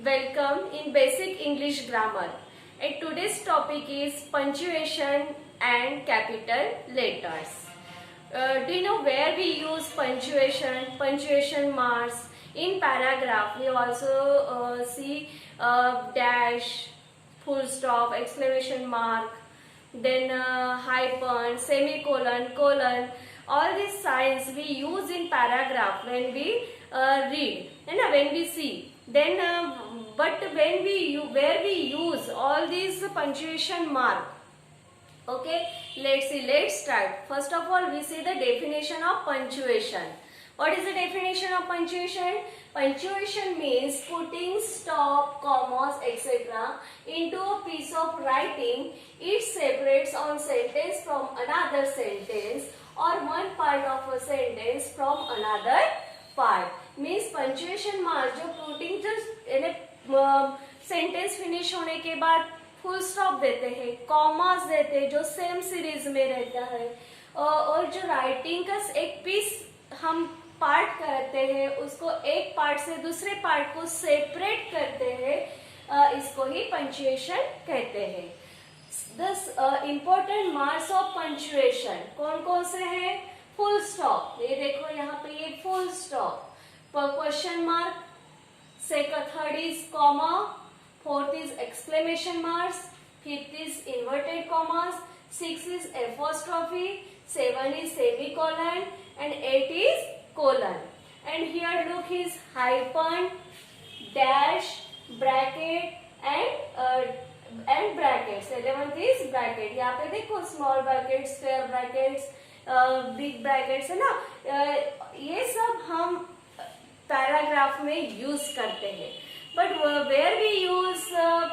Welcome in Basic English Grammar. And today's topic is punctuation and capital letters. Do you know where we use punctuation, punctuation marks? In paragraph, we also see dash, full stop, exclamation mark, then hyphen, semicolon, colon. All these signs we use in paragraph when we read and when we see. Then but when where we use all these punctuation mark. Okay, let's see. Let's start. First of all, we see the definition of punctuation. What is the definition of punctuation? Punctuation means putting stop, commas, etc. into a piece of writing. It separates one sentence from another sentence or one part of a sentence from another part. Means punctuation mark जो putting just sentence finish होने के बाद full stop देते हैं, commas देते हैं जो same series में रहता है, और जो राइटिंग का एक पीस हम पार्ट करते हैं उसको एक पार्ट से दूसरे पार्ट को सेपरेट करते हैं, इसको ही पंक्चुएशन कहते हैं. This important marks of punctuation कौन कौन से हैं? फुल स्टॉप, ये देखो यहाँ पे ये full stop, question mark, second, third is comma, fourth is exclamation marks, fifth is inverted commas, sixth is apostrophe, seven is semicolon, and eight is colon. And here look is hyphen, dash, bracket, and brackets. 11th is bracket. यहाँ पे देखो small brackets, square brackets, big brackets है ना, ये सब हम paragraph में use करते हैं. But where we use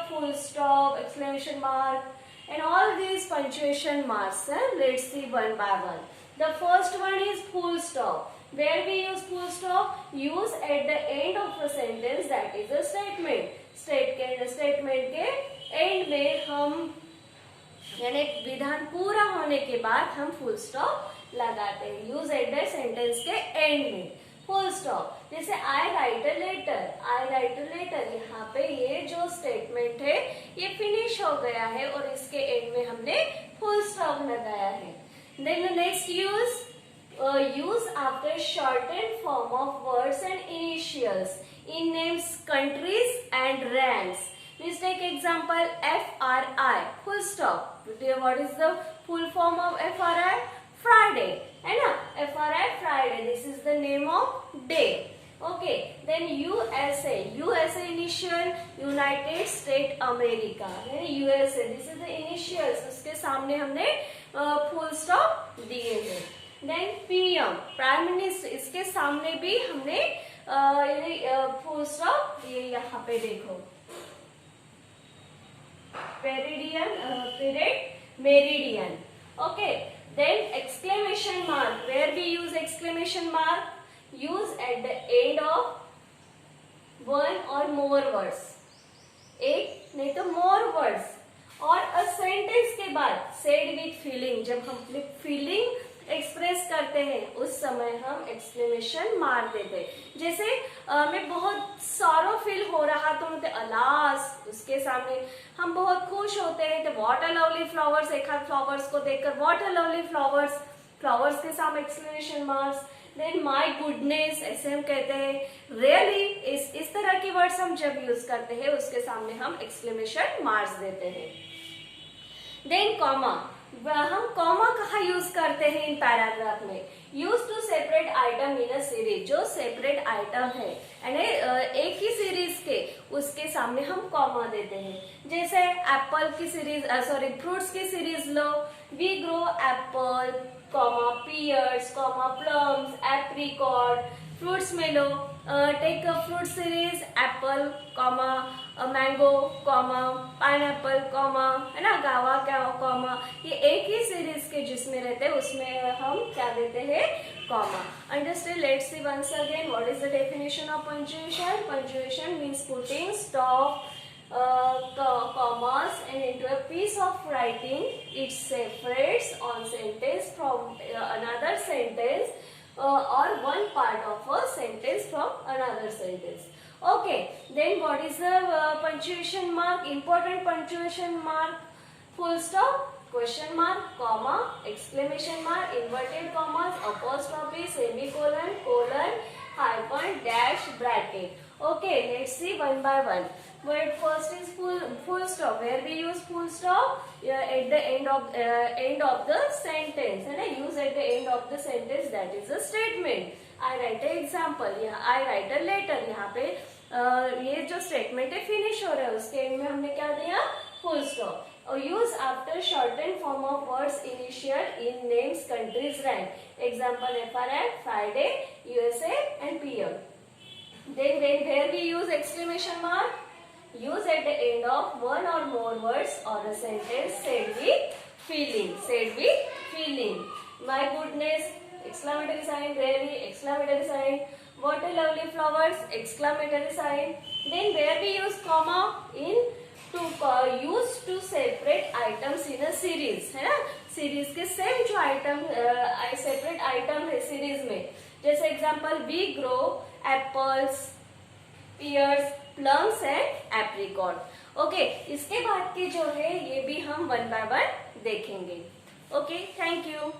full stop, exclamation mark and all these punctuation marks. Let's see one by one. The first one is full stop. Where we use full stop? Use at the end of a sentence, that is a statement. Statement के end में हम यानी विधान पूरा होने के बाद हम फुल स्टॉप लगाते हैं. यूज एट द सेंटेंस के एंड में फुल स्टॉप. जैसे आई राइट अ लेटर, यहाँ पे ये जो स्टेटमेंट है ये फिनिश हो गया है और इसके एंड में हमने फुल स्टॉप लगाया है. Then next use after shortened form of words and initials in names, countries and ranks. Please take example FRI, full stop. What is the full form of FRI? Friday, है ना? FRI Friday. This is the name of day. Okay. Then USA initial, United States America. USA. This is the initials. उसके सामने हमने full stop दिए हैं. Then PM, Prime Minister. इसके सामने भी हमने full stop दिए. यहाँ पे देखो. Meridian. Okay. Then exclamation mark. Where we use exclamation mark? Use at the end of one or more words. एक नहीं तो more words. और a sentence के बाद said with feeling. जब हम अपनी feeling एक्सप्रेस करते हैं उस समय हम एक्सक्लेमेशन मार देते हैं. जैसे मैं बहुत सॉरो फील हो रहा तो मुझे अलास, उसके सामने हम बहुत खुश होते हैं तो व्हाट अ लवली फ्लावर्स, एक हाथ फ्लावर्स को देखकर what a lovely flowers, flowers के सामने exclamation marks. Then my goodness, ऐसे हम कहते हैं. रियली, इस तरह की वर्ड्स हम जब यूज करते हैं उसके सामने हम एक्सक्लेमेशन मार्क्स देते हैं. Then comma. हम कॉमा कहाँ यूज करते हैं इन पैराग्राफ में? Use to separate item in a series. जो सेपरेट आइटम है यानी एक ही सीरीज के, उसके सामने हम कॉमा देते हैं. जैसे एप्पल की सीरीज, फ्रूट्स की सीरीज लो. We grow apple, comma pears, comma plums, apricot. Fruits में लो, take a fruit series, apple, comma mango, comma pineapple, comma है ना, गावा क्या कॉमा. ये एक ही सीरीज के जिसमें रहते हैं उसमें हम क्या देते हैं? Comma. Understand? Let's see once again what is the definition of punctuation. Punctuation means putting stop, commas and into a piece of writing. It separates one sentence from another sentence or one part of a sentence from another sentence. Okay, then what is the punctuation mark? Important punctuation mark: full stop, question mark, comma, exclamation mark, inverted commas, apostrophe, semicolon, colon, hyphen, dash, bracket. Okay, let's see one by one. But first is full stop. Where we use full stop? At the end of the sentence. है ना? Use at the end of the sentence. That is a statement. I write an example. I write a letter. यहाँ पे ये जो statement है finish हो रहा है, उसके end में हमने क्या दिया? Full stop. Or use after shortened form of words initial in names, countries, rank. Example: FRN, Friday, USA, and PM. Then where we use exclamation mark? Use at the end of one or more words or a sentence said with feeling. Said with feeling. My goodness! Exclamatory sign. Really? Exclamatory sign. What a lovely flowers! Exclamatory sign. Then where we use comma? use to separate items in a series, है ना? Series के same जो item separate item है series में, जैसे example: we grow apples, pears, plums and apricot. Okay, इसके बाद के जो है ये भी हम वन बाय वन देखेंगे। Okay, thank you.